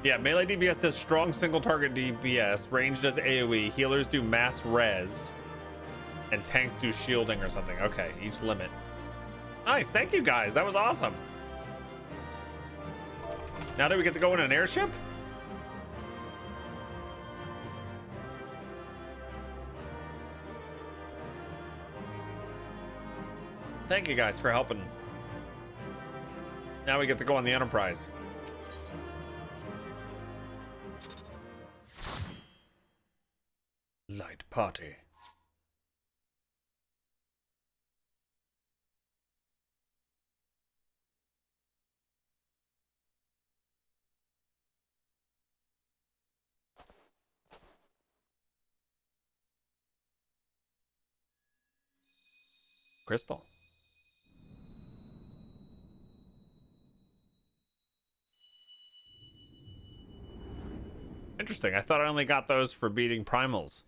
Yeah, melee DPS does strong single target DPS, range does AoE, healers do mass res, and tanks do shielding or something. Okay, each limit. Nice, thank you guys. That was awesome. Now do we get to go in an airship? Thank you guys for helping. Now we get to go on the Enterprise. Light party. Crystal. Interesting. I thought I only got those for beating primals.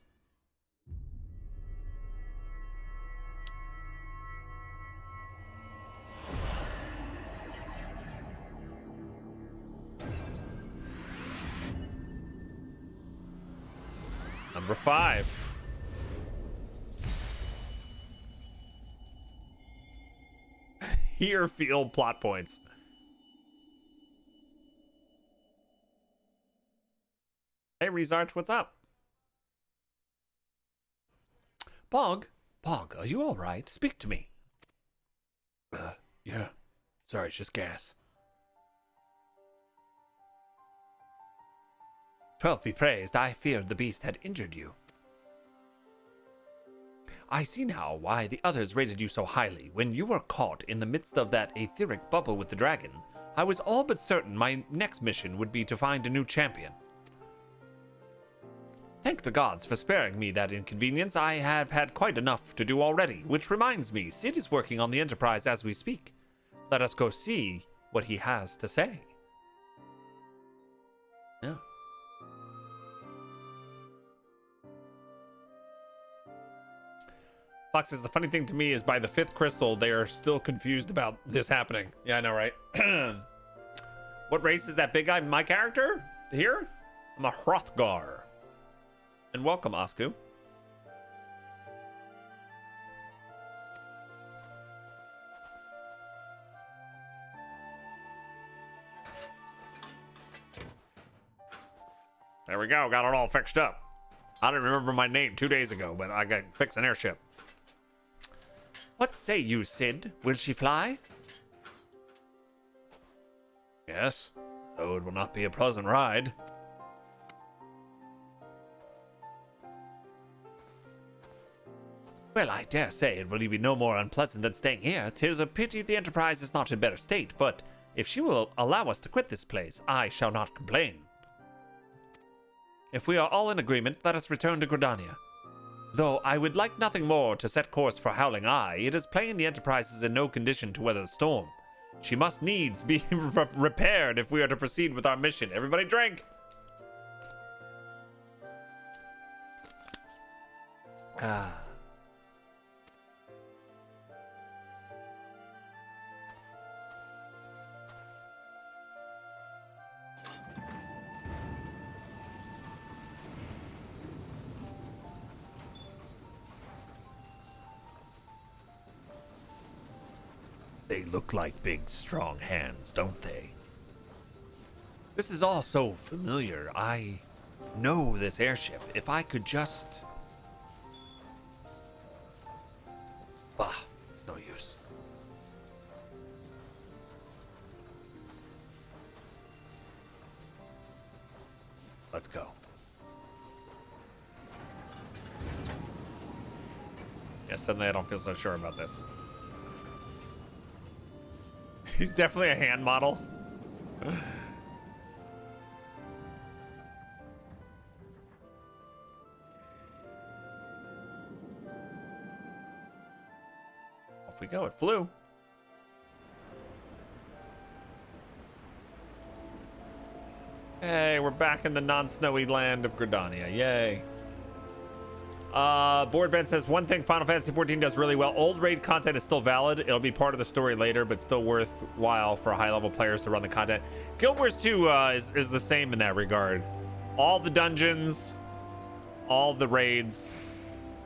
Number 5. Here, field plot points. Hey, Rezarch, what's up? Bog, are you all right? Speak to me. Yeah. Sorry, it's just gas. 12 be praised, I feared the beast had injured you. I see now why the others rated you so highly. When you were caught in the midst of that etheric bubble with the dragon, I was all but certain my next mission would be to find a new champion. Thank the gods for sparing me that inconvenience. I have had quite enough to do already, which reminds me, Sid is working on the Enterprise as we speak. Let us go see what he has to say. Yeah. Fox says the funny thing to me is by the 5th crystal, they are still confused about this happening. Yeah, I know, right? What race is that big guy? My character? Here? I'm a Hrothgar. And welcome, Osku. There we go. Got it all fixed up. I didn't remember my name 2 days ago, but I got fixed an airship. What say you, Sid? Will she fly? Yes, though it will not be a pleasant ride. Well, I dare say it will be no more unpleasant than staying here. 'Tis a pity the Enterprise is not in better state, but if she will allow us to quit this place, I shall not complain. If we are all in agreement, let us return to Gridania. Though I would like nothing more to set course for Howling Eye, it is plain the Enterprise is in no condition to weather the storm. She must needs be repaired if we are to proceed with our mission. Everybody drink! Ah. They look like big, strong hands, don't they? This is all so familiar. I know this airship. If I could just... Bah, it's no use. Let's go. Yeah, suddenly I don't feel so sure about this. He's definitely a hand model. Off we go, it flew. Hey, we're back in the non-snowy land of Gridania, yay. Board Ben says, one thing Final Fantasy XIV does really well. Old raid content is still valid. It'll be part of the story later, but still worthwhile for high-level players to run the content. Guild Wars 2 is the same in that regard. All the dungeons, all the raids,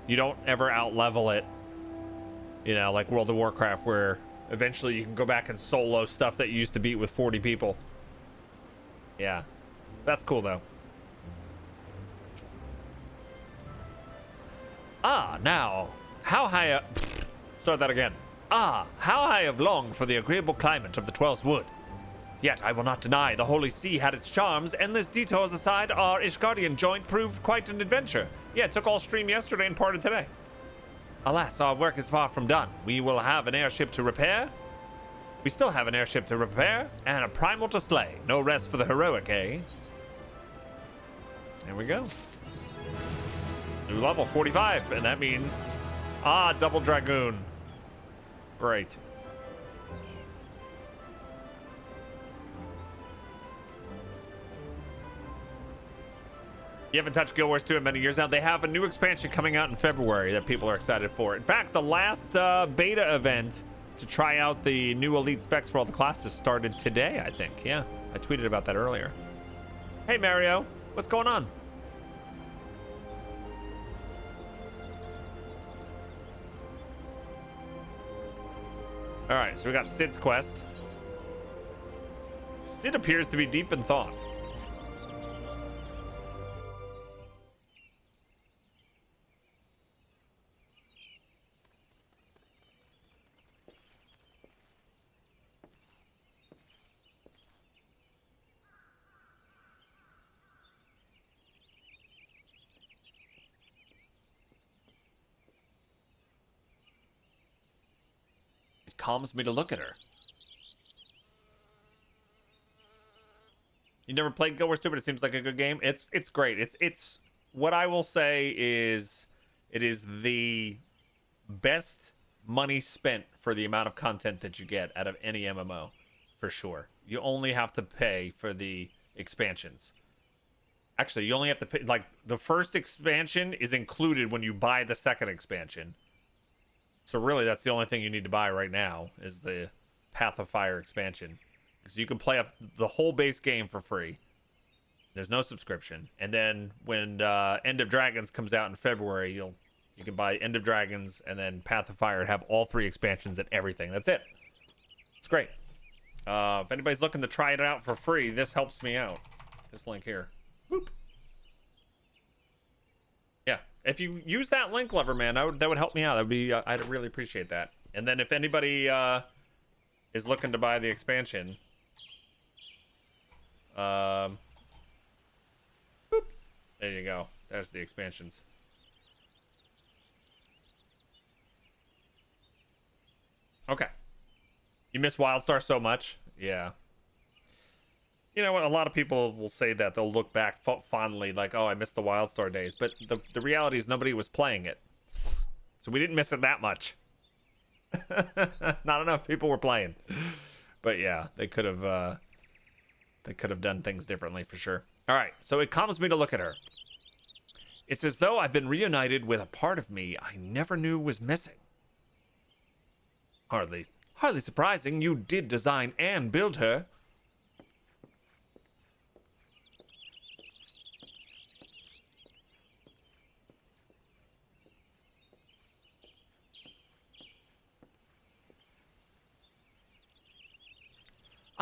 you don't ever out-level it. You know, like World of Warcraft, where eventually you can go back and solo stuff that you used to beat with 40 people. Yeah, that's cool, though. Now, how high start that again. How I have longed for the agreeable climate of the 12th Wood. Yet I will not deny the Holy See had its charms. Endless detours aside, our Ishgardian joint proved quite an adventure. Yeah, it took all stream yesterday and part of today. Alas, our work is far from done. We will have an airship to repair. We still have an airship to repair and a primal to slay. No rest for the heroic, eh? There we go. New level 45, and that means double Dragoon. Great. You haven't touched Guild Wars 2 in many years now. They have a new expansion coming out in February that people are excited for. In fact, the last beta event to try out the new elite specs for all the classes started today, I think. Yeah, I tweeted about that earlier. Hey, Mario, what's going on? All right, so we got Sid's quest. Sid appears to be deep in thought. Calms me to look at her. You never played Guild Wars 2, but it seems like a good game. It's great. It's what I will say is it is the best money spent for the amount of content that you get out of any MMO, for sure. You only have to pay for the expansions. Actually, you only have to pay, like, the first expansion is included when you buy the second expansion. So really, that's the only thing you need to buy right now is the Path of Fire expansion. Because you can play up the whole base game for free. There's no subscription. And then when End of Dragons comes out in February, you can buy End of Dragons and then Path of Fire and have all 3 expansions and everything. That's it. It's great. If anybody's looking to try it out for free, this helps me out. This link here. Whoop. Yeah. If you use that link, Loverman, that would help me out. That would be I'd really appreciate that. And then if anybody is looking to buy the expansion, boop. There you go. There's the expansions. Okay. You miss WildStar so much? Yeah. You know what? A lot of people will say that. They'll look back fondly like, oh, I missed the WildStar days. But the reality is nobody was playing it. So we didn't miss it that much. Not enough people were playing. But yeah, they could have done things differently for sure. All right, so it calms me to look at her. It's as though I've been reunited with a part of me I never knew was missing. Hardly surprising. You did design and build her.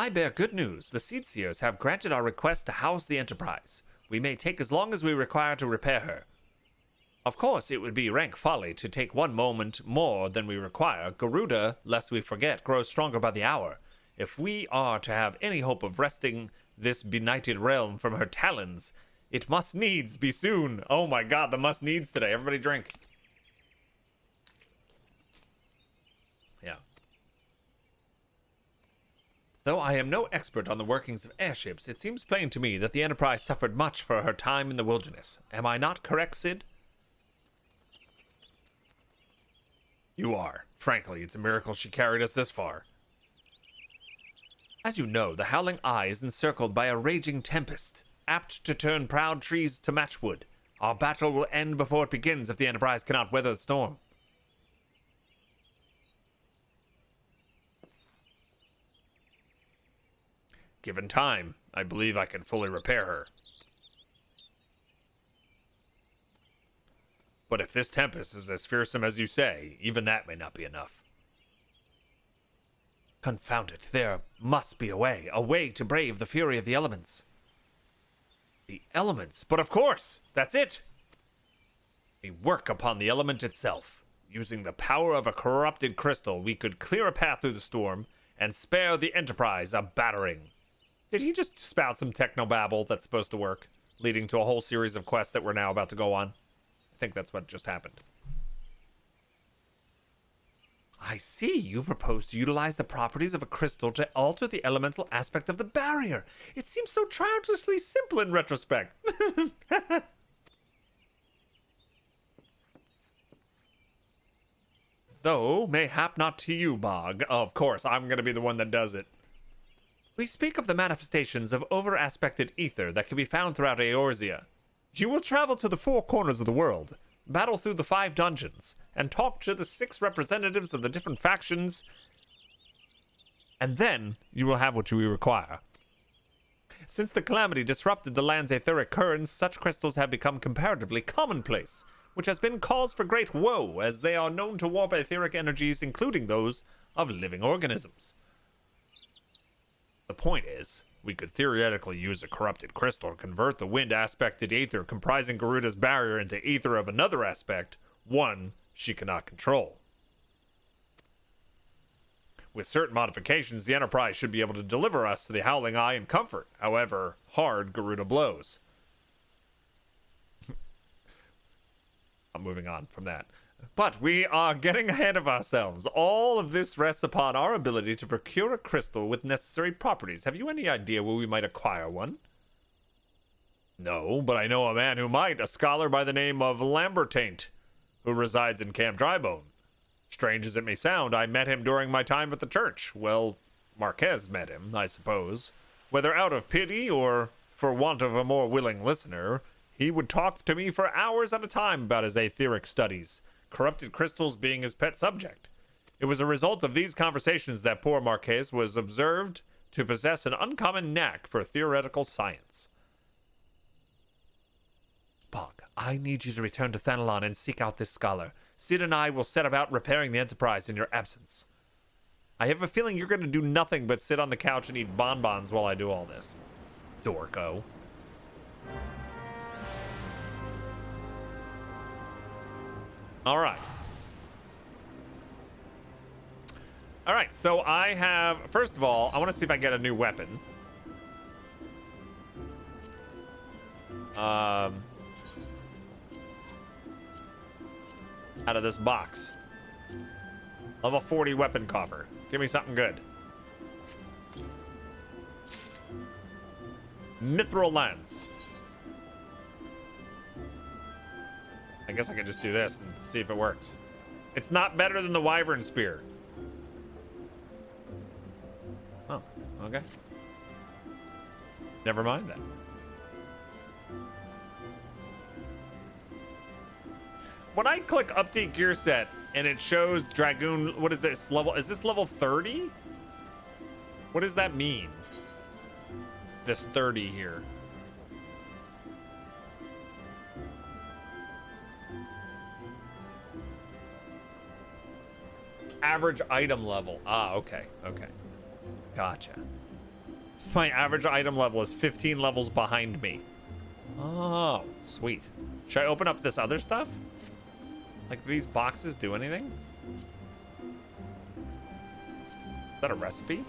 I bear good news. The Seedseers have granted our request to house the Enterprise. We may take as long as we require to repair her. Of course, it would be rank folly to take one moment more than we require. Garuda, lest we forget, grows stronger by the hour. If we are to have any hope of wresting this benighted realm from her talons, it must needs be soon. Oh my god, the must needs today. Everybody drink. Yeah. Though I am no expert on the workings of airships, it seems plain to me that the Enterprise suffered much for her time in the wilderness. Am I not correct, Sid? You are. Frankly, it's a miracle she carried us this far. As you know, the Howling Eye is encircled by a raging tempest, apt to turn proud trees to matchwood. Our battle will end before it begins if the Enterprise cannot weather the storm. Given time, I believe I can fully repair her. But if this tempest is as fearsome as you say, even that may not be enough. Confound it, there must be a way to brave the fury of the elements. The elements? But of course, that's it! We work upon the element itself. Using the power of a corrupted crystal, we could clear a path through the storm and spare the Enterprise a battering. Did he just spout some technobabble that's supposed to work, leading to a whole series of quests that we're now about to go on? I think that's what just happened. I see. You propose to utilize the properties of a crystal to alter the elemental aspect of the barrier. It seems so childishly simple in retrospect. Though, mayhap not to you, Bog. Of course, I'm going to be the one that does it. We speak of the manifestations of over-aspected ether that can be found throughout Eorzea. You will travel to the 4 corners of the world, battle through the 5 dungeons, and talk to the 6 representatives of the different factions, and then you will have what you require. Since the calamity disrupted the land's etheric currents, such crystals have become comparatively commonplace, which has been cause for great woe, as they are known to warp etheric energies, including those of living organisms. The point is, we could theoretically use a corrupted crystal to convert the wind-aspected ether comprising Garuda's barrier into ether of another aspect, one she cannot control. With certain modifications, the Enterprise should be able to deliver us to the Howling Eye in comfort, however hard Garuda blows. I'm moving on from that. But we are getting ahead of ourselves. All of this rests upon our ability to procure a crystal with necessary properties. Have you any idea where we might acquire one? No, but I know a man who might, a scholar by the name of Lambertaint, who resides in Camp Drybone. Strange as it may sound, I met him during my time at the church. Well, Marquez met him, I suppose. Whether out of pity or for want of a more willing listener, he would talk to me for hours at a time about his etheric studies, corrupted crystals being his pet subject. It was a result of these conversations that poor Marquez was observed to possess an uncommon knack for theoretical science. Bog, I need you to return to Thanalon and seek out this scholar. Sid and I will set about repairing the Enterprise in your absence. I have a feeling you're going to do nothing but sit on the couch and eat bonbons while I do all this. Dorko. All right. All right, so I have, first of all, I want to see if I can get a new weapon. Out of this box. Level 40 weapon coffer. Give me something good. Mithril lance. I guess I can just do this and see if it works. It's not better than the Wyvern Spear. Oh, okay. Never mind that. When I click update gear set and it shows Dragoon, what is this level? Is this level 30? What does that mean? This 30 here. Average item level. Ah, okay, okay. Gotcha. So my average item level is 15 levels behind me. Oh, sweet. Should I open up this other stuff? Like, do these boxes do anything? Is that a recipe?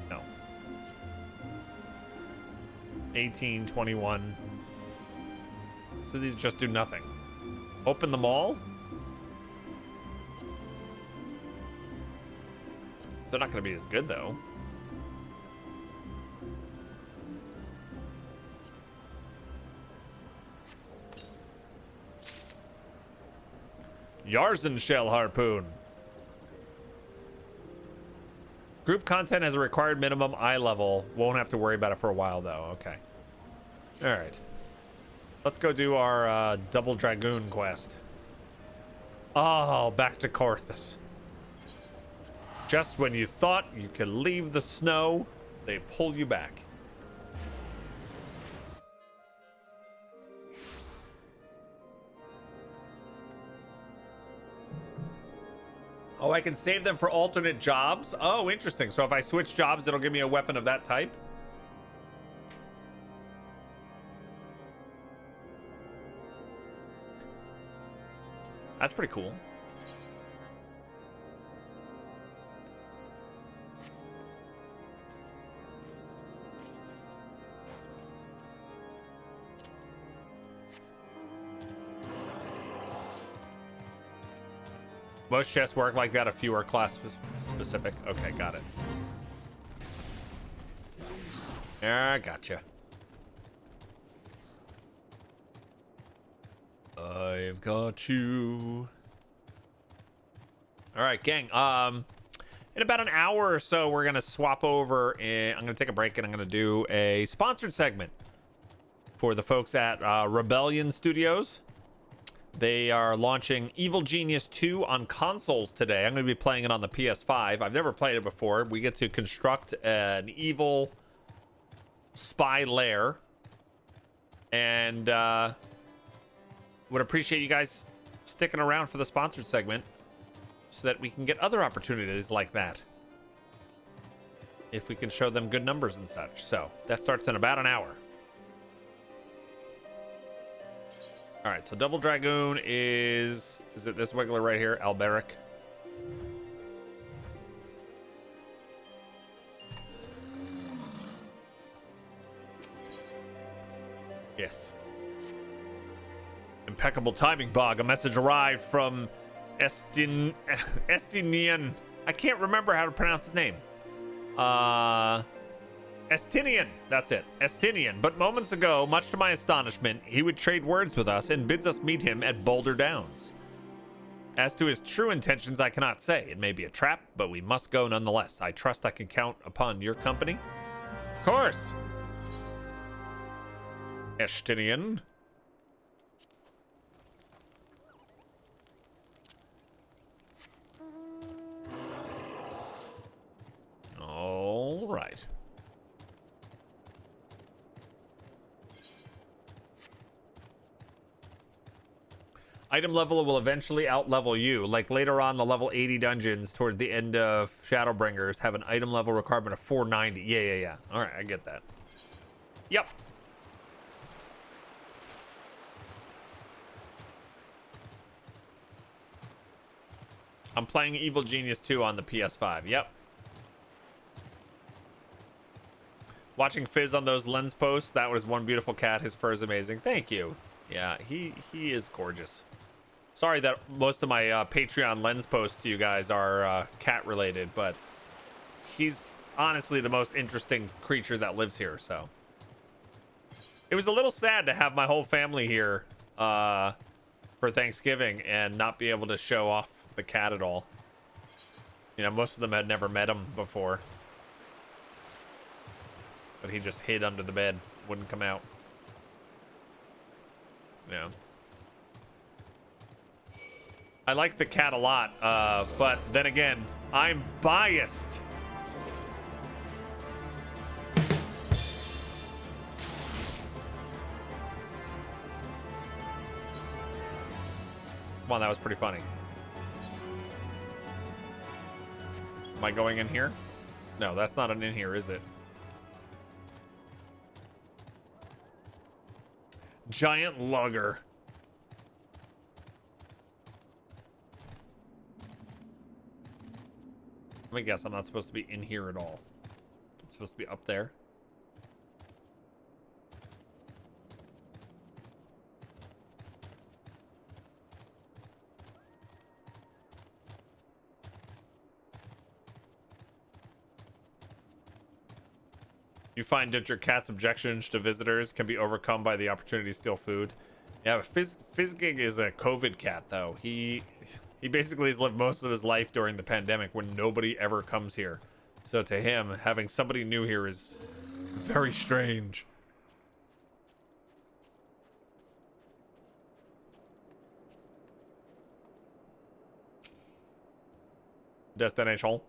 No. 18, 21. So these just do nothing. Open them all? They're not going to be as good, though. Yarzen Shell Harpoon. Group content has a required minimum eye level. Won't have to worry about it for a while, though. Okay. All right. Let's go do our double Dragoon quest. Oh, back to Corthus. Just when you thought you could leave the snow, they pull you back. Oh, I can save them for alternate jobs? Oh, interesting. So if I switch jobs, it'll give me a weapon of that type? That's pretty cool. Most chests work like that, a few are class specific. Okay, got it. Yeah, gotcha. I've got you. All right, gang. In about an hour or so, we're gonna swap over, and I'm gonna take a break, and I'm gonna do a sponsored segment for the folks at Rebellion Studios. They are launching Evil Genius 2 on consoles today. I'm going to be playing it on the PS5. I've never played it before. We get to construct an evil spy lair. And would appreciate you guys sticking around for the sponsored segment so that we can get other opportunities like that. If we can show them good numbers and such. So that starts in about an hour. All right, so double Dragoon is it this wiggler right here, Alberic? Yes. Impeccable timing, Bog. A message arrived from Estinian. I can't remember how to pronounce his name. Estinian, that's it, Estinian. But moments ago, much to my astonishment, he would trade words with us and bids us meet him at Boulder Downs. As to his true intentions, I cannot say. It may be a trap, but we must go nonetheless. I trust I can count upon your company. Of course. Estinian. All right. Item level will eventually out-level you. Like later on, the level 80 dungeons toward the end of Shadowbringers have an item level requirement of 490. Yeah. All right, I get that. Yep. I'm playing Evil Genius 2 on the PS5. Yep. Watching Fizz on those lens posts, that was one beautiful cat. His fur is amazing. Thank you. Yeah, he is gorgeous. Sorry that most of my Patreon lens posts to you guys are cat related, but he's honestly the most interesting creature that lives here. So it was a little sad to have my whole family here for Thanksgiving and not be able to show off the cat at all. You know, most of them had never met him before, but he just hid under the bed, wouldn't come out. Yeah. I like the cat a lot, but then again, I'm biased. Come on, that was pretty funny. Am I going in here? No, that's not an in here, is it? Giant lugger. Let me guess, I'm not supposed to be in here at all. I'm supposed to be up there. You find that your cat's objections to visitors can be overcome by the opportunity to steal food. Yeah, but Fizzgig is a COVID cat, though. He basically has lived most of his life during the pandemic when nobody ever comes here. So to him, having somebody new here is very strange. destination.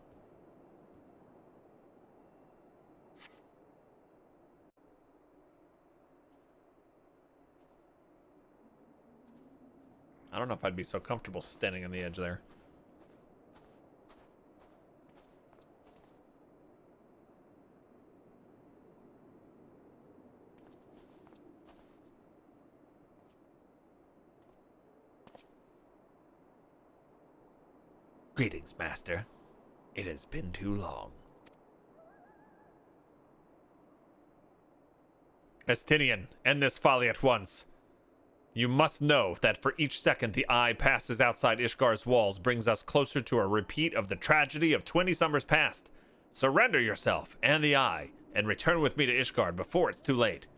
I don't know if I'd be so comfortable standing on the edge there. Greetings, Master. It has been too long. Estinian, end this folly at once. You must know that for each second the eye passes outside Ishgar's walls brings us closer to a repeat of the tragedy of 20 summers past. Surrender yourself and the eye, and return with me to Ishgard before it's too late.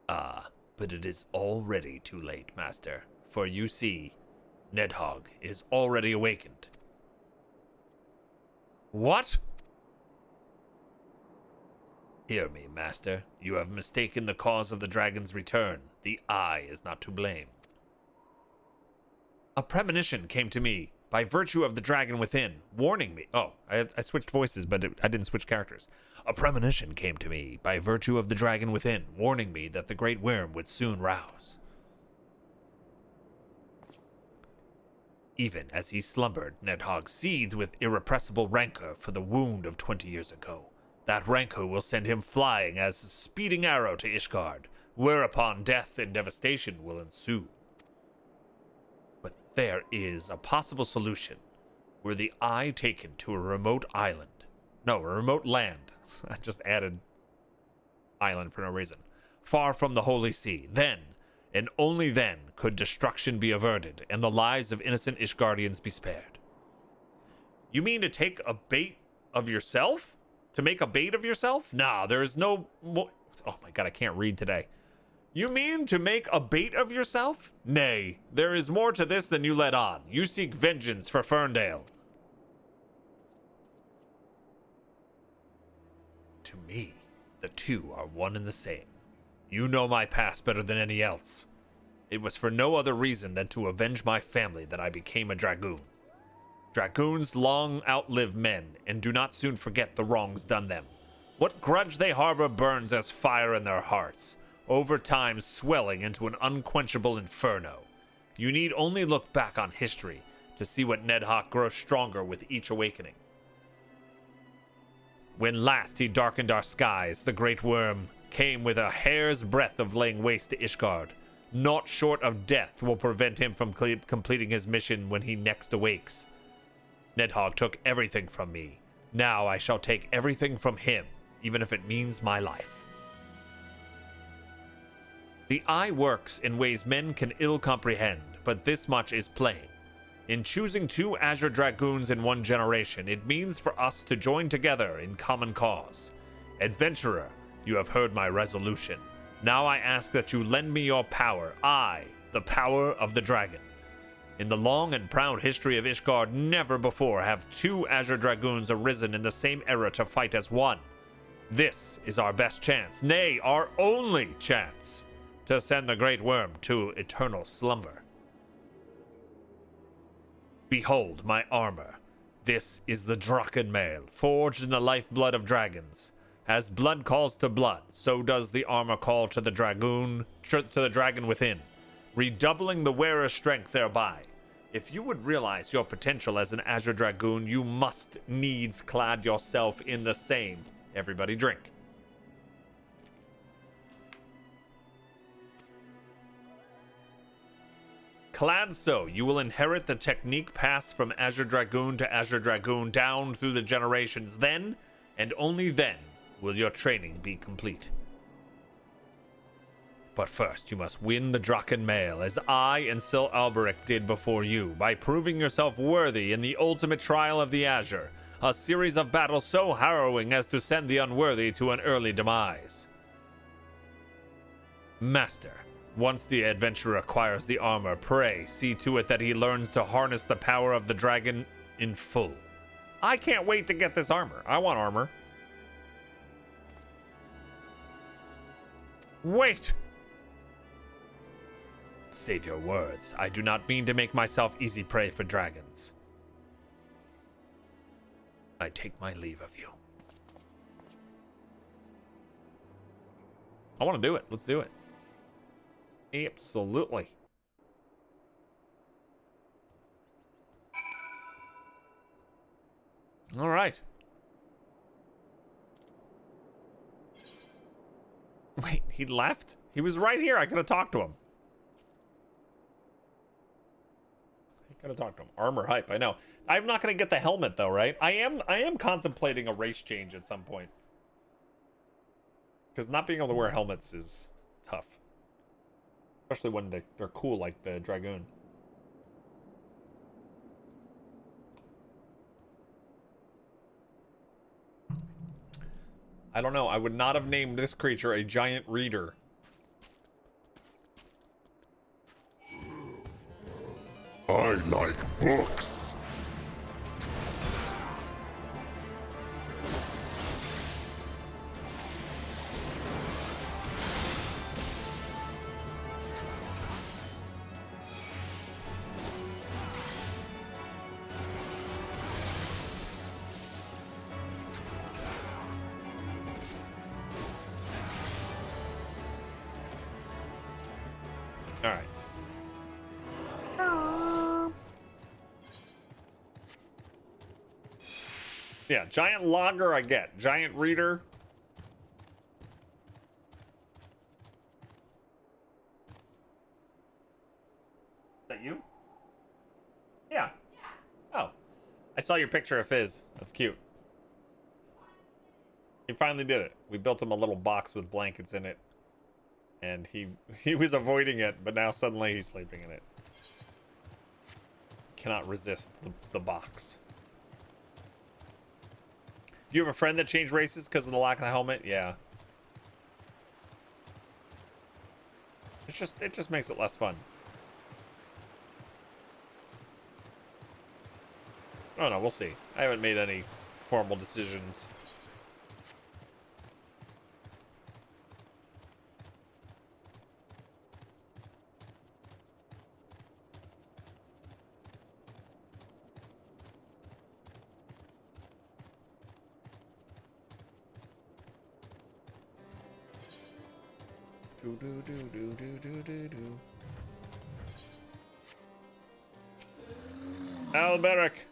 But it is already too late, Master. For you see, Nidhogg is already awakened. What? Hear me, Master. You have mistaken the cause of the dragon's return. The eye is not to blame. A premonition came to me by virtue of the dragon within, warning me. Oh, I switched voices, but I didn't switch characters. A premonition came to me by virtue of the dragon within, warning me that the great worm would soon rouse. Even as he slumbered, Nidhogg seethed with irrepressible rancor for the wound of 20 years ago. That rancor will send him flying as a speeding arrow to Ishgard, whereupon death and devastation will ensue. But there is a possible solution. Were the eye taken to a remote island? No, a remote land. I just added island for no reason. Far from the Holy Sea. Then, and only then, could destruction be averted and the lives of innocent Ishgardians be spared. You mean to take a bait of yourself? To make a bait of yourself? Nah, there is no more. Oh my god, I can't read today. You mean to make a bait of yourself? Nay, there is more to this than you let on. You seek vengeance for Ferndale. To me, the two are one and the same. You know my past better than any else. It was for no other reason than to avenge my family that I became a Dragoon. Dragoons long outlive men, and do not soon forget the wrongs done them. What grudge they harbor burns as fire in their hearts, over time swelling into an unquenchable inferno. You need only look back on history to see what Nidhogg grows stronger with each awakening. When last he darkened our skies, the great worm came with a hair's breadth of laying waste to Ishgard. Naught short of death will prevent him from completing his mission when he next awakes. Nidhogg took everything from me. Now I shall take everything from him, even if it means my life. The eye works in ways men can ill comprehend, but this much is plain. In choosing 2 Azure Dragoons in one generation, it means for us to join together in common cause. Adventurer, you have heard my resolution. Now I ask that you lend me your power, the power of the dragon. In the long and proud history of Ishgard, never before have 2 Azure Dragoons arisen in the same era to fight as one. This is our best chance, nay, our only chance, to send the great worm to eternal slumber. Behold my armor. This is the Drakken mail, forged in the lifeblood of dragons. As blood calls to blood, so does the armor call to the dragon within, redoubling the wearer's strength thereby. If you would realize your potential as an Azure Dragoon, you must needs clad yourself in the same. Everybody drink. Clad so, you will inherit the technique passed from Azure Dragoon to Azure Dragoon down through the generations. Then, and only then, will your training be complete. But first, you must win the Drakken mail, as I and Sil Alberic did before you, by proving yourself worthy in the ultimate trial of the Azure, a series of battles so harrowing as to send the unworthy to an early demise. Master, once the adventurer acquires the armor, pray see to it that he learns to harness the power of the dragon in full. I can't wait to get this armor. I want armor. Wait! Save your words. I do not mean to make myself easy prey for dragons. I take my leave of you. I want to do it. Let's do it. Absolutely. All right. Wait, he left? He was right here. I could have talked to him. Gotta talk to him. Armor hype, I know. I'm not gonna get the helmet though, right? I am contemplating a race change at some point. Because not being able to wear helmets is tough. Especially when they're cool like the Dragoon. I don't know. I would not have named this creature a giant reader. I like books. All right. Yeah, giant logger I get. Giant reader. Is that you? Yeah. Oh. I saw your picture of Fizz. That's cute. He finally did it. We built him a little box with blankets in it. And he was avoiding it, but now suddenly he's sleeping in it. Cannot resist the box. You have a friend that changed races because of the lack of the helmet? Yeah. It just makes it less fun. Oh no, we'll see. I haven't made any formal decisions. Alberic.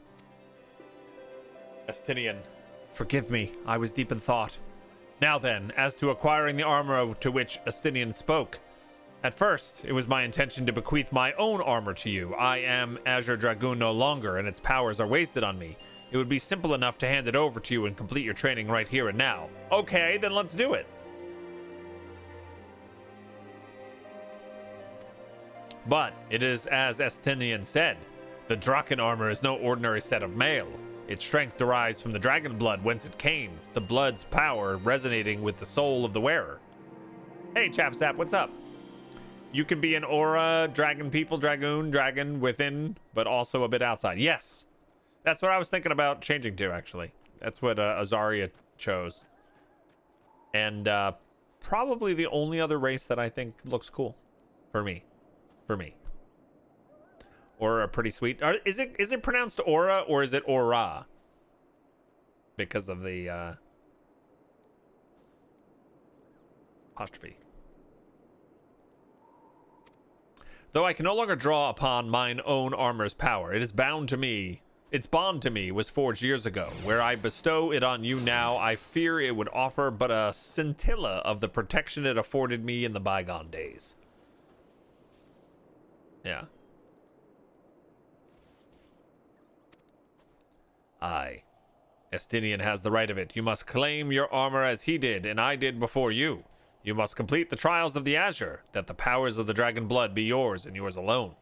Estinian. Forgive me, I was deep in thought. Now then, as to acquiring the armor to which Estinian spoke. At first, it was my intention to bequeath my own armor to you. I am Azure Dragoon no longer, and its powers are wasted on me. It would be simple enough to hand it over to you and complete your training right here and now. Okay, then let's do it. But it is as Estinian said, the Drakken Armor is no ordinary set of mail. Its strength derives from the dragon blood whence it came, the blood's power resonating with the soul of the wearer. Hey Chapsap, what's up? You can be an aura, dragon people, dragoon, dragon within, but also a bit outside. Yes, that's what I was thinking about changing to, actually. That's what Azaria chose. And probably the only other race that I think looks cool for me. Aura, pretty sweet. Is it pronounced aura or is it aura? Because of the apostrophe. Though I can no longer draw upon mine own armor's power, it is bound to me. Its bond to me was forged years ago. Where I bestow it on you now, I fear it would offer but a scintilla of the protection it afforded me in the bygone days. Yeah. Aye. Estinian has the right of it. You must claim your armor as he did, and I did before you. You must complete the trials of the Azure, that the powers of the dragon blood be yours and yours alone.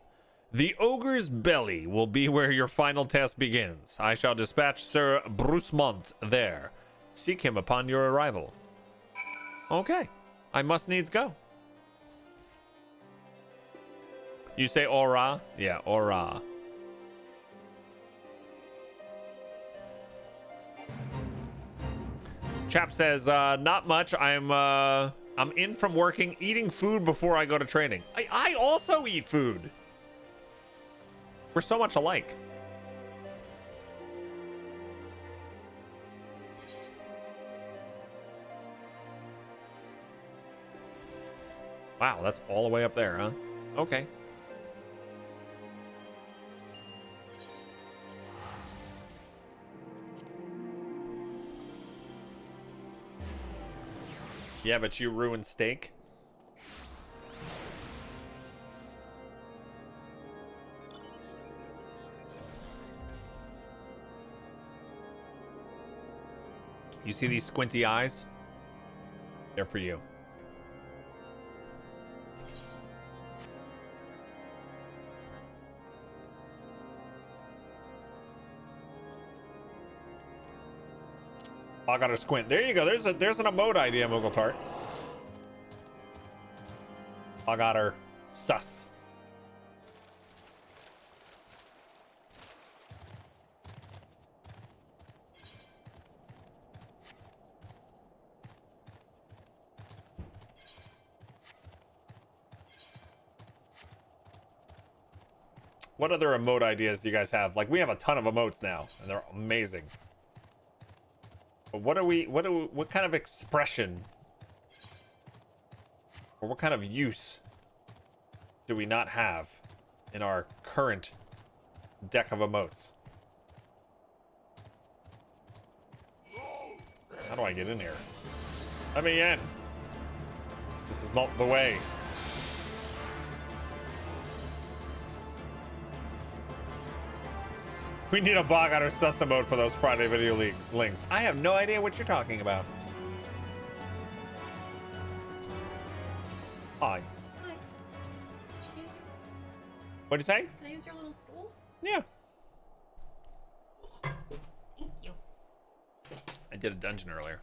The ogre's belly will be where your final test begins. I shall dispatch Sir Brucemont there. Seek him upon your arrival. Okay. I must needs go. You say aura? Yeah, aura. Chap says, not much. I'm I'm in from working, eating food before I go to training. I also eat food. We're so much alike. Wow, that's all the way up there, huh? Okay. Yeah, but you ruined steak. You see these squinty eyes? They're for you. Bog Otter squint. There you go. There's an emote idea, Moogle Tart. Bog Otter sus. What other emote ideas do you guys have? Like, we have a ton of emotes now, and they're amazing. But what kind of expression or what kind of use do we not have in our current deck of emotes? How do I get in here? Let me in. This is not the way. We need a Bog Otter sus emote for those Friday video links. I have no idea what you're talking about. Hi. Hi. What'd you say? Can I use your little stool? Yeah. Thank you. I did a dungeon earlier.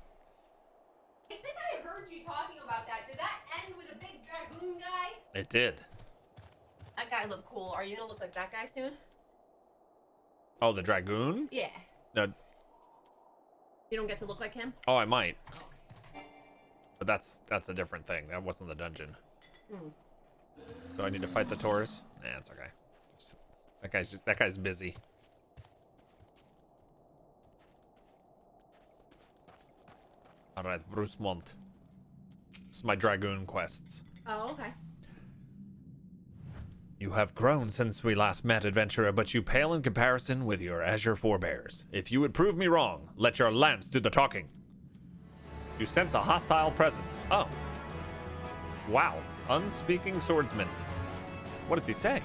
I think I heard you talking about that. Did that end with a big Dragoon guy? It did. That guy looked cool. Are you gonna look like that guy soon? Oh, the Dragoon? Yeah. No. You don't get to look like him? Oh, I might. But that's a different thing. That wasn't the dungeon. Do I need to fight the Taurus? Nah, it's okay. That guy's busy. All right, Bruce Mont. This is my Dragoon quests. Oh, okay. You have grown since we last met, adventurer, but you pale in comparison with your azure forebears. If you would prove me wrong, let your lance do the talking. You sense a hostile presence. Oh. Wow. Unspeaking swordsman. What does he say?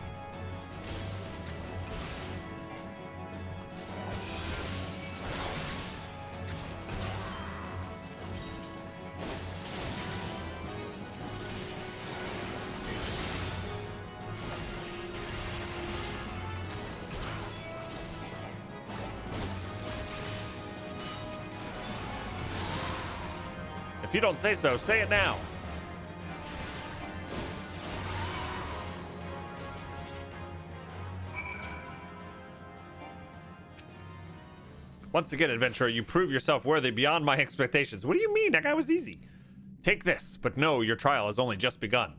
If you don't say so, say it now. Once again, adventurer, you prove yourself worthy beyond my expectations. What do you mean? That guy was easy. Take this, but know your trial has only just begun.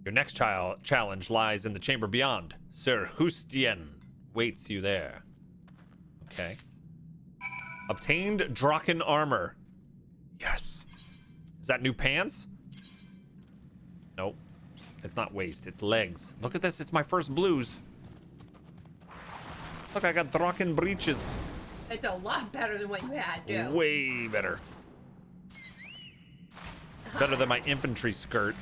Your next challenge lies in the chamber beyond. Sir Hustien waits you there. Okay. Obtained Drakken Armor. Yes. Is that new pants? Nope. It's not waist, it's legs. Look at this, it's my first blues. Look, I got Drakken breeches. It's a lot better than what you had, Joe. Way better. Better than my infantry skirt.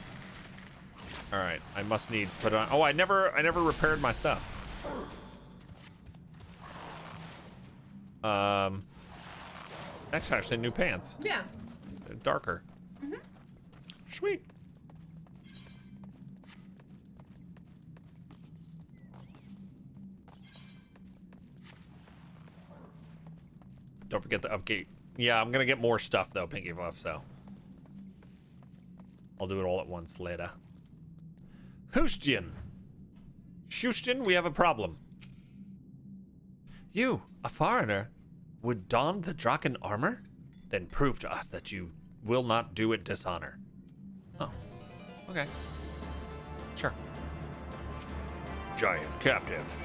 All right, I must needs put on. Oh, I never repaired my stuff. That's actually new pants. Yeah. They're darker. Sweet. Don't forget the upgate. Yeah, I'm gonna get more stuff though, Pinky Fluff, so I'll do it all at once later. Hustien, we have a problem. You, a foreigner, would don the Drakken armor? Then prove to us that you will not do it dishonor. Oh, okay. Sure. Giant captive.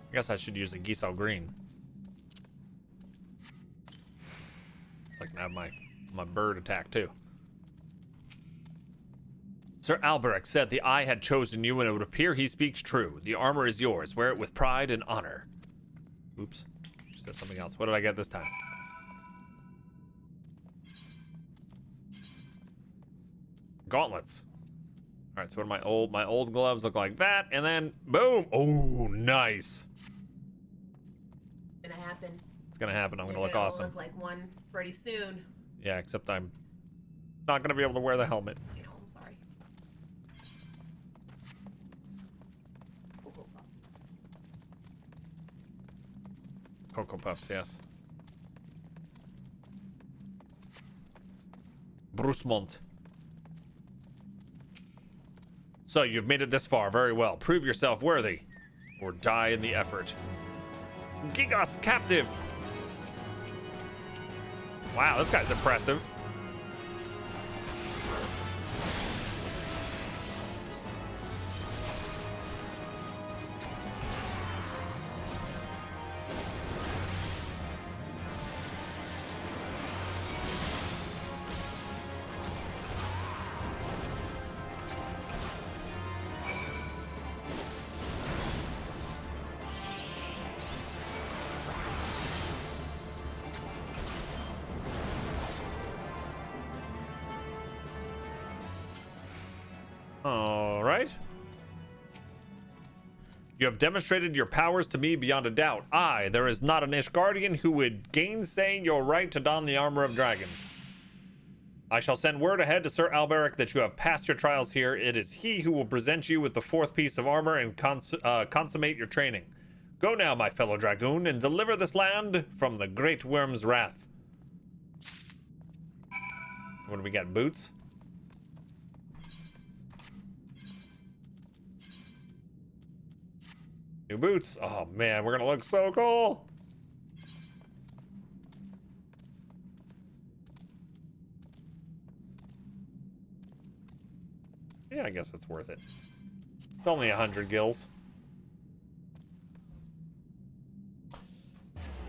I guess I should use a Giselle Green. So I can have my bird attack too. Sir Alberic said the eye had chosen you, and it would appear he speaks true. The armor is yours. Wear it with pride and honor. Oops. She said something else. What did I get this time? Gauntlets. All right, so what do my old gloves look like? That, and then boom. Oh, nice. Gonna happen. It's gonna happen. I'm gonna You're look gonna awesome. Look like one pretty soon. Yeah, except I'm not gonna be able to wear the helmet. You know, I'm sorry. Cocoa Puffs. Cocoa Puffs, yes. Brucemont. So you've made it this far. Very well. Prove yourself worthy, or die in the effort. Gigas captive. Wow, this guy's impressive. All right. You have demonstrated your powers to me beyond a doubt. There is not an Ishgardian who would gainsay your right to don the armor of dragons. I shall send word ahead to Sir Alberic that you have passed your trials here. It is he who will present you with the fourth piece of armor and consummate your training. Go now, my fellow Dragoon, and deliver this land from the great worm's wrath. What do we got? Boots? New boots. Oh man, we're gonna look so cool. Yeah, I guess it's worth it. It's only 100 gills.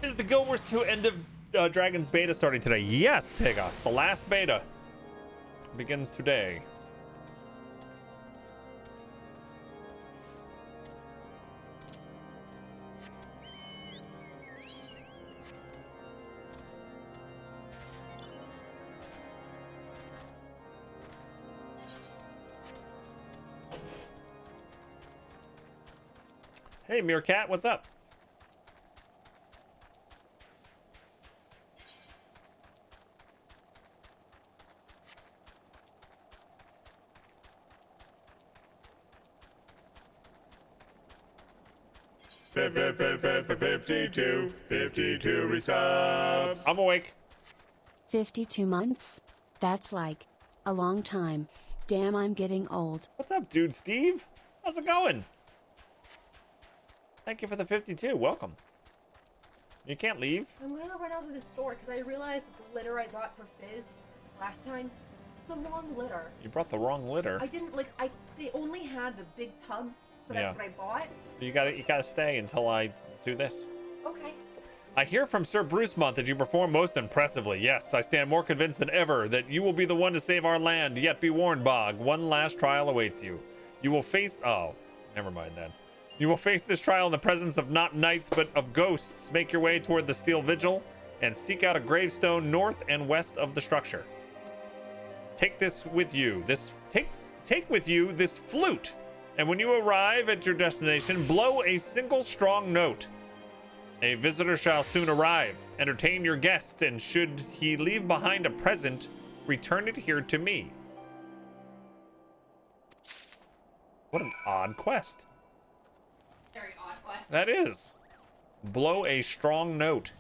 Is the Guild Wars 2 End of Dragons beta starting today? Yes, Tegos. The last beta begins today. Hey, Meerkat, what's up? $52 resubs. I'm awake. 52 months? That's like a long time. Damn, I'm getting old. What's up, dude? Steve? How's it going? Thank you for the 52. Welcome. You can't leave. I'm gonna run out of the store because I realized the litter I got for Fizz last time was the wrong litter. You brought the wrong litter. I didn't they only had the big tubs, so Yeah. that's what I bought. You gotta stay until I do this. Okay. I hear from Sir Brucemont that you perform most impressively. Yes, I stand more convinced than ever that you will be the one to save our land. Yet be warned, Bog. One last trial awaits you. You will face... Oh, never mind then. You will face this trial in the presence of not knights, but of ghosts. Make your way toward the Steel Vigil and seek out a gravestone north and west of the structure. Take this with you. Take with you this flute. And when you arrive at your destination, blow a single strong note. A visitor shall soon arrive. Entertain your guest, and should he leave behind a present, Return it here to me. What an odd quest. Very odd quest. That is. Blow a strong note.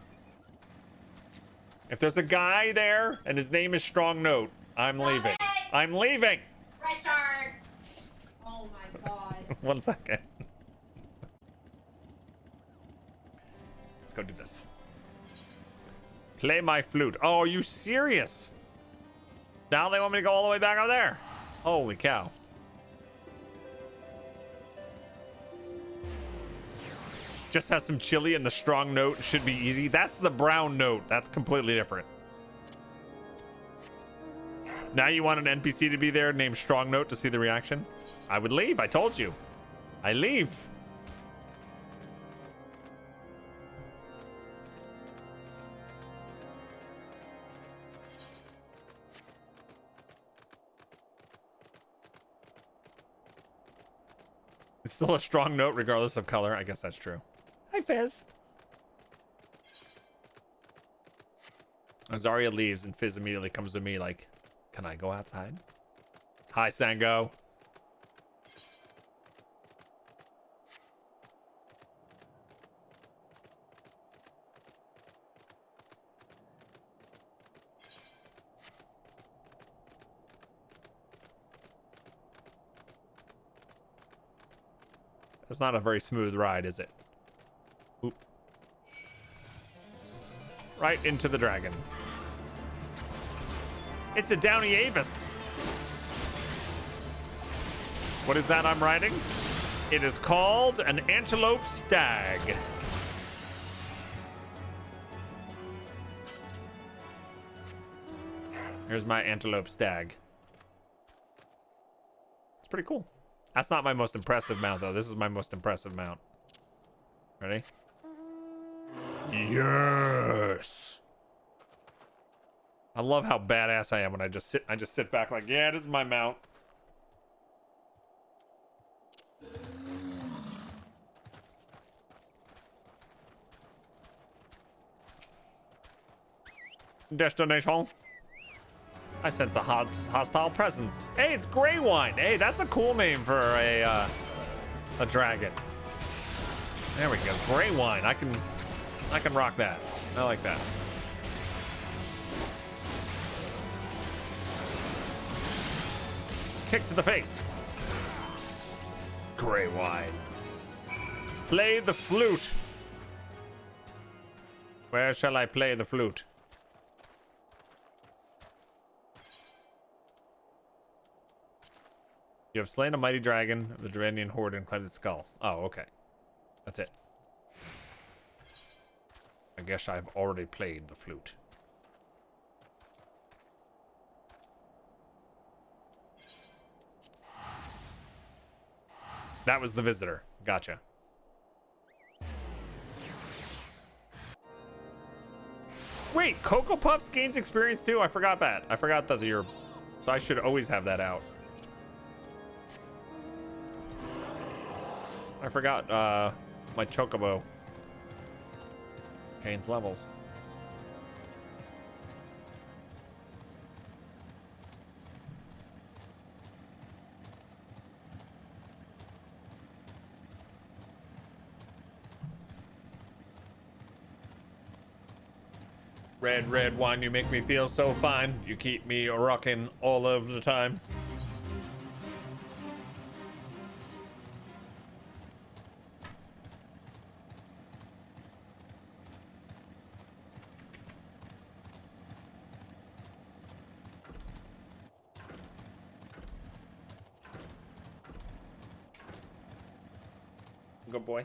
If there's a guy there and his name is Strong Note, I'm Stop leaving. it! I'm leaving. Richard! Oh my god. 1 second. Let's go do this. Play my flute. Oh, are you serious? Now they want me to go all the way back over there. Holy cow. Just has some chili and the strong note should be easy. That's the brown note. That's completely different. Now you want an NPC to be there named Strong Note to see the reaction? I would leave. I told you. I leave. It's still a strong note regardless of color. I guess that's true. Hi, Fizz. Zarya leaves and Fizz immediately comes to me like, can I go outside? Hi, Sango. It's not a very smooth ride, is it? Oop. Right into the dragon. It's a Downy Avis. What is that I'm riding? It is called an Antelope Stag. Here's my Antelope Stag. It's pretty cool. That's not my most impressive mount, though. This is my most impressive mount. Ready? Yes. I love how badass I am when I just sit back like, yeah, this is my mount. Destination. I sense a hostile presence. Hey, it's Grey Wine. Hey, that's a cool name for a dragon. There we go. Grey Wine. I can rock that. I like that. Kick to the face. Grey Wine. Play the flute. Where shall I play the flute? You have slain a mighty dragon of the Dravennian horde and claimed its skull. Oh, okay. That's it. I guess I've already played the flute. That was the visitor. Gotcha. Wait, Cocoa Puffs gains experience too? I forgot that. I forgot that you're... So I should always have that out. I forgot my Chocobo gains levels. Red, red wine, you make me feel so fine. You keep me rocking all of the time. Good boy.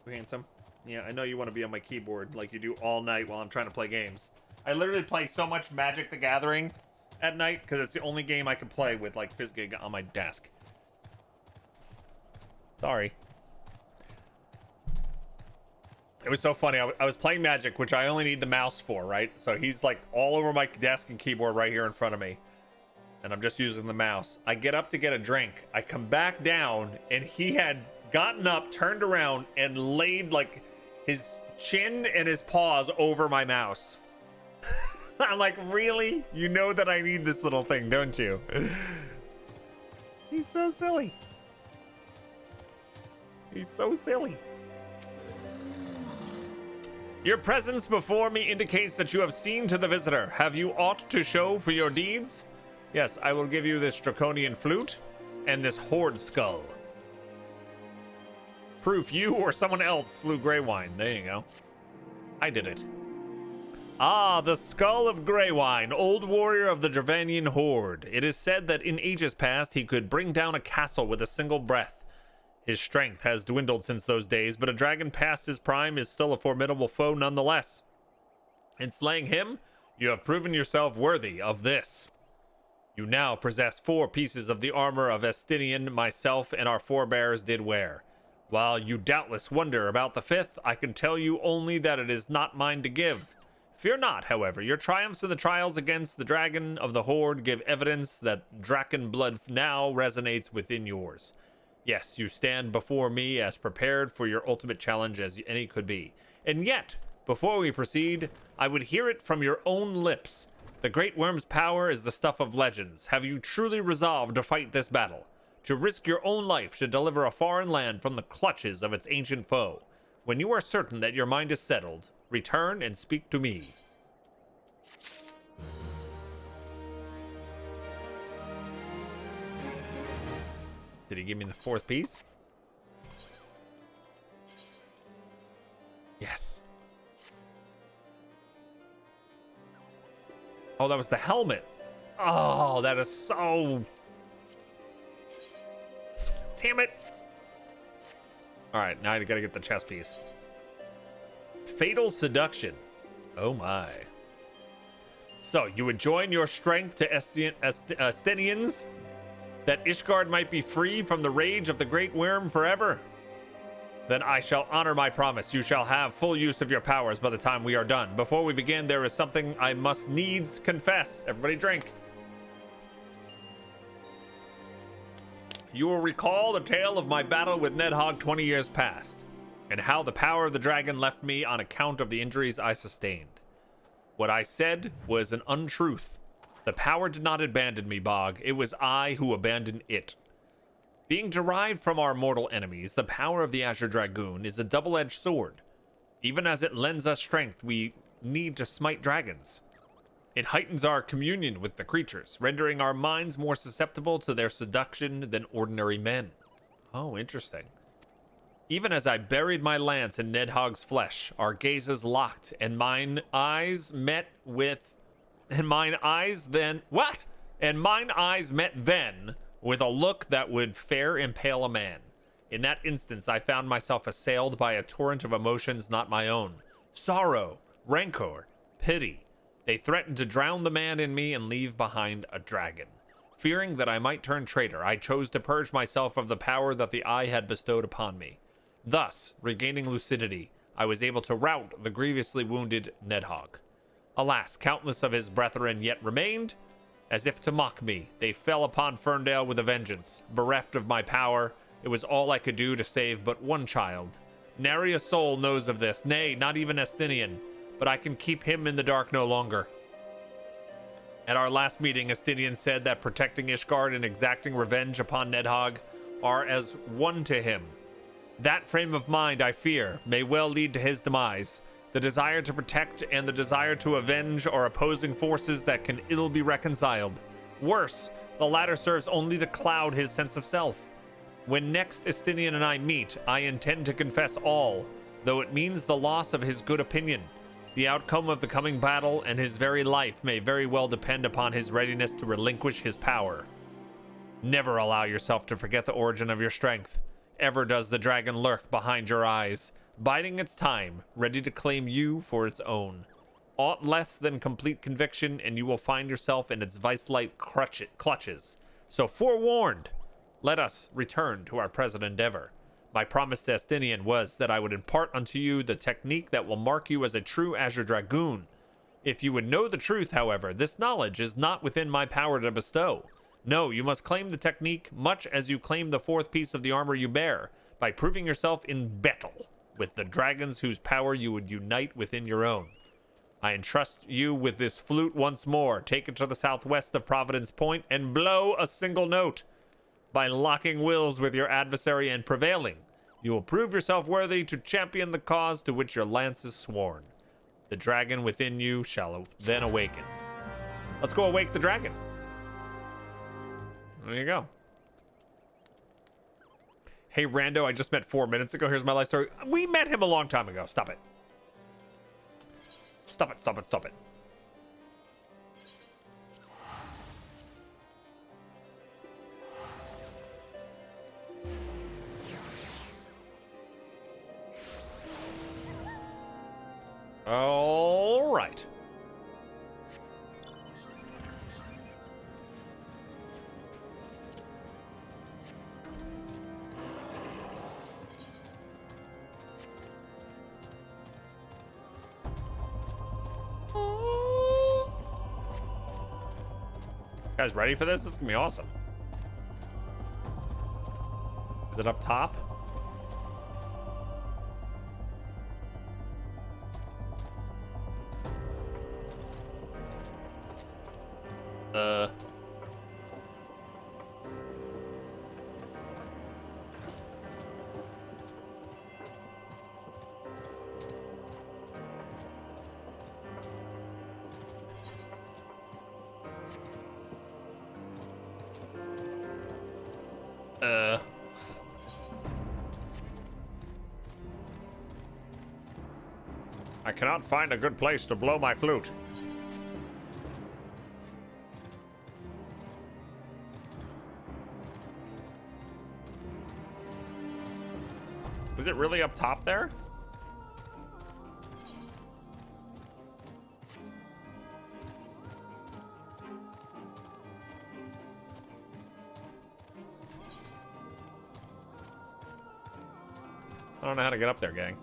You handsome. Yeah, I know you want to be on my keyboard like you do all night while I'm trying to play games. I literally play so much Magic the Gathering at night because it's the only game I can play with like Fizzgig on my desk. Sorry. It was so funny. I was playing Magic, which I only need the mouse for, right? So he's like all over my desk and keyboard right here in front of me. And I'm just using the mouse. I get up to get a drink. I come back down and he had gotten up, turned around, and laid like his chin and his paws over my mouse. I'm like, really? You know that I need this little thing, don't you? He's so silly. He's so silly. Your presence before me indicates that you have seen to the visitor. Have you aught to show for your deeds? Yes, I will give you this draconian flute and this horde skull. Proof you or someone else slew Greywine. There you go. I did it. Ah, the skull of Greywine, old warrior of the Dravanian horde. It is said that in ages past he could bring down a castle with a single breath. His strength has dwindled since those days, but a dragon past his prime is still a formidable foe nonetheless. In slaying him, you have proven yourself worthy of this. You now possess 4 pieces of the armor of Estinian myself and our forebears did wear. While you doubtless wonder about the 5th, I can tell you only that it is not mine to give. Fear not, however, your triumphs in the trials against the dragon of the horde give evidence that Drakken blood now resonates within yours. Yes, you stand before me as prepared for your ultimate challenge as any could be. And yet, before we proceed, I would hear it from your own lips. The Great Worm's power is the stuff of legends. Have you truly resolved to fight this battle? To risk your own life to deliver a foreign land from the clutches of its ancient foe? When you are certain that your mind is settled, return and speak to me. Did he give me the 4th piece? Yes. Oh, that was the helmet. Oh, that is so... Damn it. All right, now I gotta get the chest piece. Fatal Seduction. Oh my. So, you would join your strength to Estinians, that Ishgard might be free from the rage of the Great Worm forever? Then I shall honor my promise. You shall have full use of your powers by the time we are done. Before we begin, there is something I must needs confess. Everybody drink. You will recall the tale of my battle with Nidhogg 20 years past, and how the power of the dragon left me on account of the injuries I sustained. What I said was an untruth. The power did not abandon me, Bog. It was I who abandoned it. Being derived from our mortal enemies, the power of the Azure Dragoon is a double-edged sword. Even as it lends us strength, we need to smite dragons. It heightens our communion with the creatures, rendering our minds more susceptible to their seduction than ordinary men. Oh, interesting. Even as I buried my lance in Nidhogg's flesh, our gazes locked, and mine eyes met then with a look that would fair impale a man. In that instance, I found myself assailed by a torrent of emotions not my own. Sorrow, rancor, pity. They threatened to drown the man in me and leave behind a dragon. Fearing that I might turn traitor, I chose to purge myself of the power that the eye had bestowed upon me. Thus, regaining lucidity, I was able to rout the grievously wounded Nidhogg. Alas, countless of his brethren yet remained. As if to mock me, they fell upon Ferndale with a vengeance. Bereft of my power, it was all I could do to save but one child. Nary a soul knows of this, nay, not even Estinian, but I can keep him in the dark no longer. At our last meeting, Estinian said that protecting Ishgard and exacting revenge upon Nidhogg are as one to him. That frame of mind, I fear, may well lead to his demise. The desire to protect and the desire to avenge are opposing forces that can ill be reconciled. Worse, the latter serves only to cloud his sense of self. When next Estinian and I meet, I intend to confess all, though it means the loss of his good opinion. The outcome of the coming battle and his very life may very well depend upon his readiness to relinquish his power. Never allow yourself to forget the origin of your strength. Ever does the dragon lurk behind your eyes, biding its time, ready to claim you for its own. Aught less than complete conviction, and you will find yourself in its vice-like clutches. So forewarned, let us return to our present endeavor. My promise to Estinian was that I would impart unto you the technique that will mark you as a true Azure Dragoon. If you would know the truth, however, this knowledge is not within my power to bestow. No, you must claim the technique much as you claim the 4th piece of the armor you bear, by proving yourself in battle with the dragons whose power you would unite within your own. I entrust you with this flute once more. Take it to the southwest of Providence Point and blow a single note. By locking wills with your adversary and prevailing, you will prove yourself worthy to champion the cause to which your lance is sworn. The dragon within you shall then awaken. Let's go awake the dragon. There you go. Hey, Rando, I just met 4 minutes ago. Here's my life story. We met him a long time ago. Stop it. Stop it, stop it, stop it. All right. Guys, ready for this? This is gonna be awesome. Is it up top? I cannot find a good place to blow my flute. Is it really up top there? I don't know how to get up there, gang.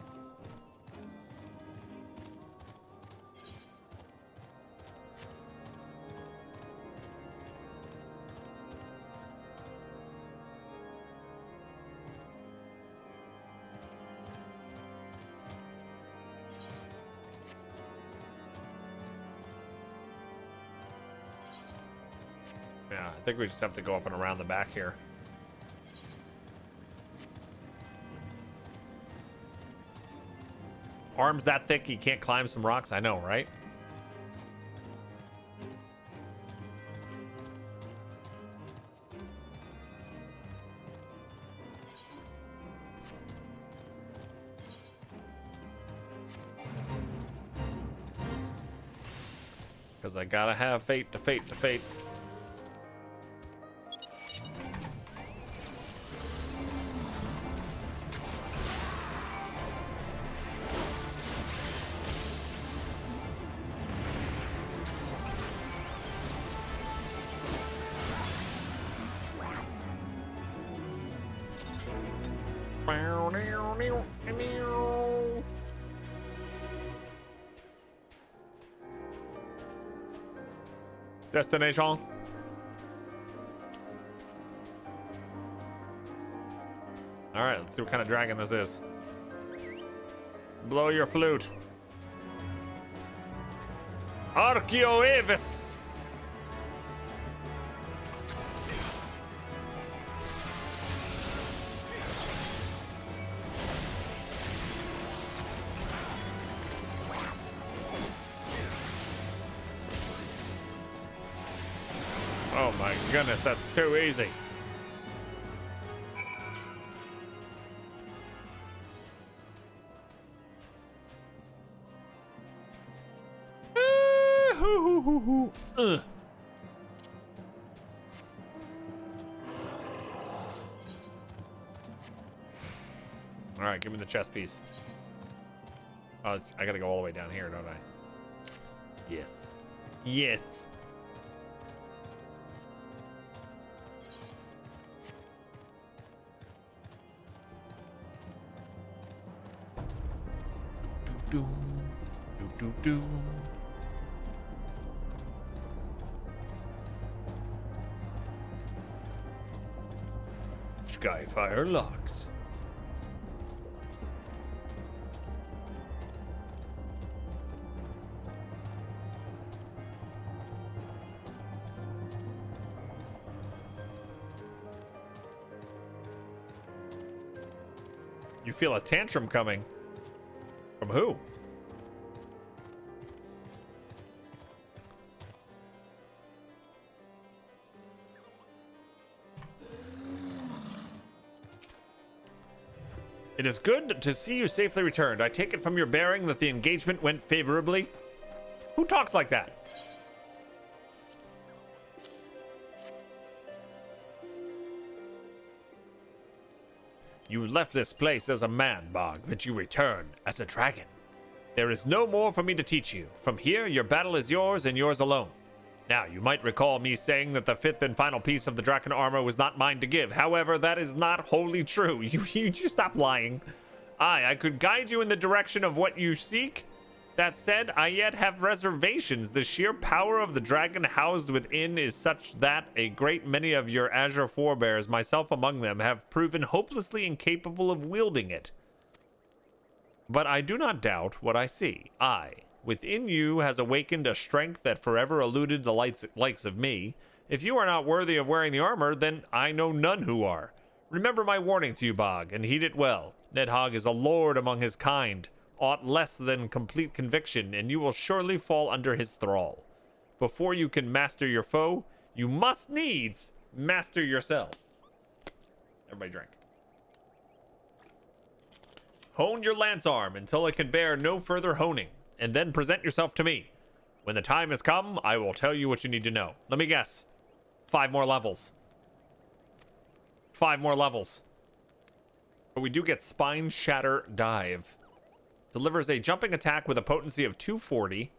Yeah, I think we just have to go up and around the back here. Arms that thick, he can't climb some rocks. I know, right? Because I gotta have fate to fate to fate. Destination. All right, let's see what kind of dragon this is. Blow your flute. Archaeoavis. Oh my goodness, that's too easy. All right, give me the chest piece. Oh, I gotta go all the way down here, don't I? Yes. Yes. Do do do. Skyfire locks. You feel a tantrum coming. From who? It is good to see you safely returned. I take it from your bearing that the engagement went favorably. Who talks like that? You left this place as a man, Bog, but you return as a dragon. There is no more for me to teach you. From here, your battle is yours and yours alone. Now, you might recall me saying that the fifth and final piece of the Drakken Armor was not mine to give. However, that is not wholly true. You just stop lying. I could guide you in the direction of what you seek. That said, I yet have reservations. The sheer power of the dragon housed within is such that a great many of your Azure forebears, myself among them, have proven hopelessly incapable of wielding it. But I do not doubt what I see. Within you has awakened a strength that forever eluded the likes of me. If you are not worthy of wearing the armor, then I know none who are. Remember my warning to you, Bog, and heed it well. Nidhogg is a lord among his kind, aught less than complete conviction, and you will surely fall under his thrall. Before you can master your foe, you must needs master yourself. Everybody drink. Hone your lance arm until it can bear no further honing, and then present yourself to me. When the time has come, I will tell you what you need to know. Let me guess. 5 more levels. 5 more levels. But we do get Spine Shatter Dive. Delivers a jumping attack with a potency of 240.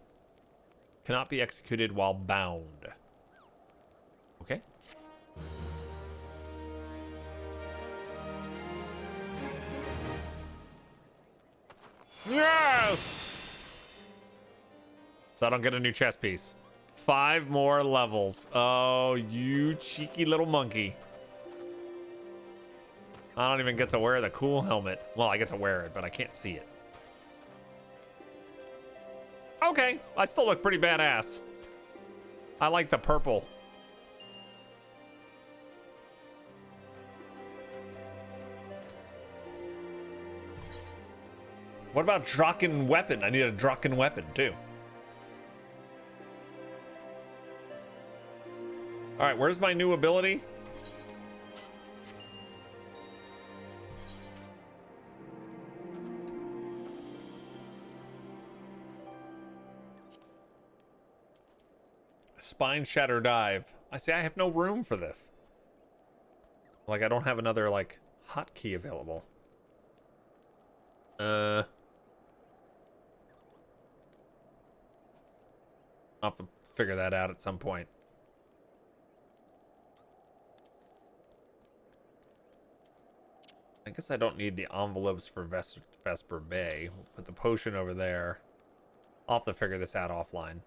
Cannot be executed while bound. Okay. Yes! So I don't get a new chest piece. 5 more levels. Oh, you cheeky little monkey. I don't even get to wear the cool helmet. Well, I get to wear it, but I can't see it. Okay, I still look pretty badass. I like the purple. What about Drakken weapon? I need a Drakken weapon too. All right, where's my new ability? Spine Shatter Dive. I see I have no room for this. Like I don't have another like hotkey available. I'll have to figure that out at some point. I guess I don't need the envelopes for Vesper Bay. We'll put the potion over there. I'll have to figure this out offline.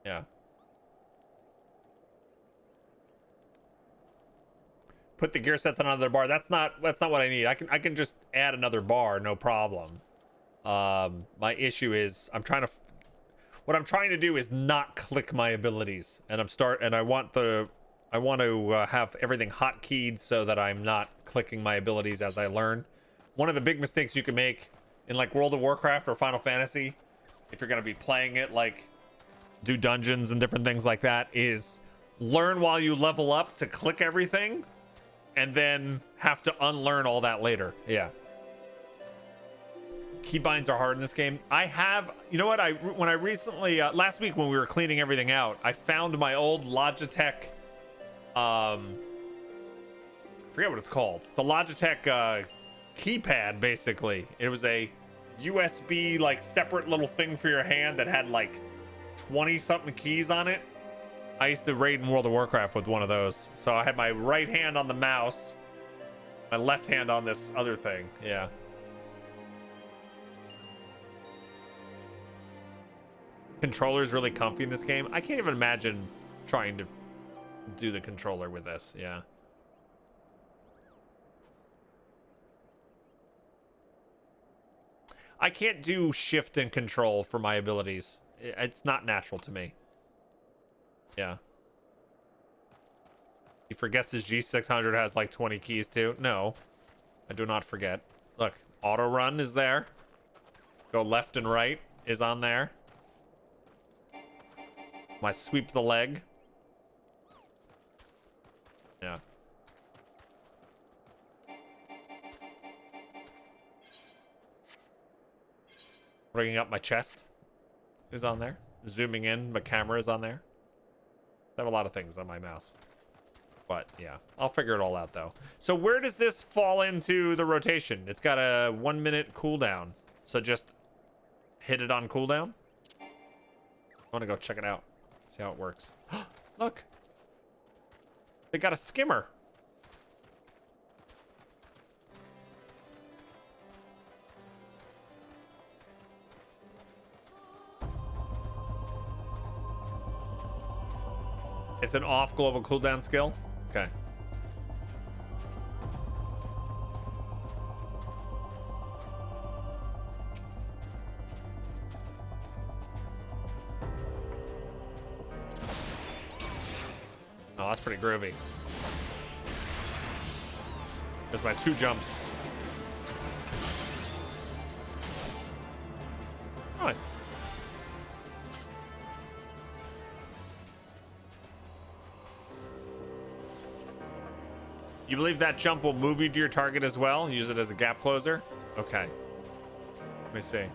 Yeah. Put the gear sets on another bar. That's not what I need. I can just add another bar, no problem. My issue is what I'm trying to do is not click my abilities, and I want to have everything hotkeyed so that I'm not clicking my abilities as I learn. One of the big mistakes you can make in like World of Warcraft or Final Fantasy, if you're gonna be playing it, like do dungeons and different things like that, is learn while you level up to click everything, and then have to unlearn all that later. Yeah. Keybinds are hard in this game. I have, you know what? When I recently, last week when we were cleaning everything out, I found my old Logitech, I forget what it's called. It's a Logitech keypad, basically. It was a USB, like, separate little thing for your hand that had, like, 20-something keys on it. I used to raid in World of Warcraft with one of those. So I had my right hand on the mouse, my left hand on this other thing. Yeah. Controller's really comfy in this game. I can't even imagine trying to do the controller with this. Yeah. I can't do shift and control for my abilities. It's not natural to me. Yeah. He forgets his G600 has like 20 keys too. No, I do not forget. Look, auto run is there. Go left and right is on there. My sweep the leg. Yeah. Bringing up my chest is on there. Zooming in, the camera is on there. I have a lot of things on my mouse. But yeah, I'll figure it all out though. So where does this fall into the rotation? It's got a 1 minute cooldown. So just hit it on cooldown. I want to go check it out. See how it works. Look. They got a skimmer. It's an off global cooldown skill. Okay. Oh, that's pretty groovy. There's my 2 jumps. Nice. You believe that jump will move you to your target as well? Use it as a gap closer? Okay. Let me see.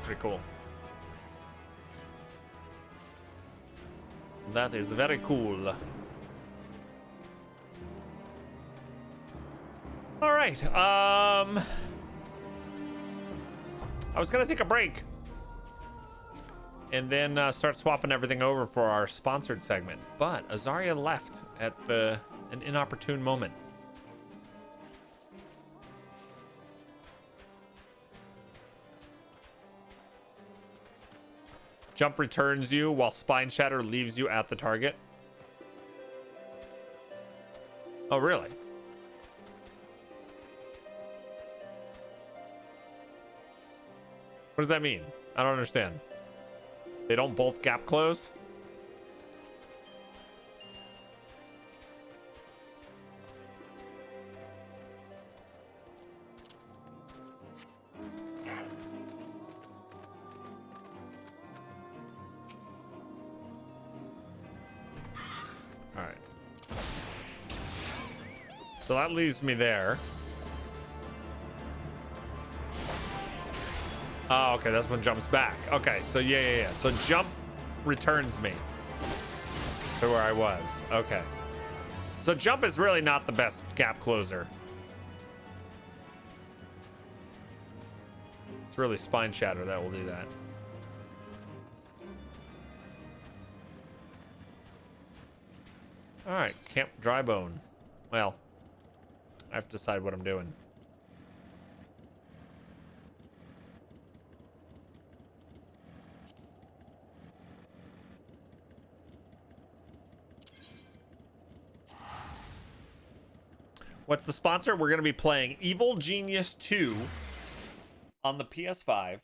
Pretty cool. That is very cool. All right. I was gonna take a break and then start swapping everything over for our sponsored segment, but Azaria left at an inopportune moment. Jump returns you while Spine Shatter leaves you at the target. Oh, really? What does that mean? I don't understand. They don't both gap close? So that leaves me there. Oh, okay, that's when jumps back. Okay, so yeah. So jump returns me to where I was. Okay. So jump is really not the best gap closer. It's really Spine Shatter that will do that. All right, Camp Drybone. Well, I have to decide what I'm doing. What's the sponsor? We're going to be playing Evil Genius 2 on the PS5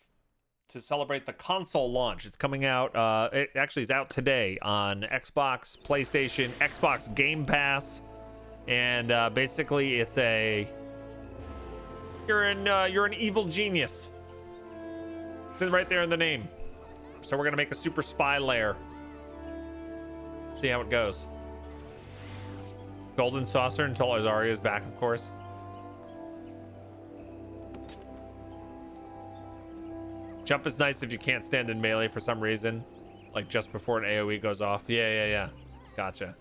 to celebrate the console launch. It's coming out, it actually is out today on Xbox, PlayStation, Xbox Game Pass. And basically, it's you're an evil genius. It's right there in the name. So we're gonna make a super spy lair. See how it goes. Golden saucer until Azaria is back, of course. Jump is nice if you can't stand in melee for some reason, like just before an AoE goes off. Yeah. Gotcha.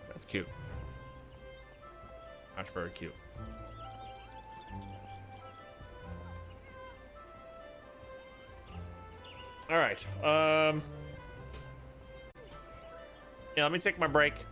That's cute. That's very cute. All right. Yeah, let me take my break.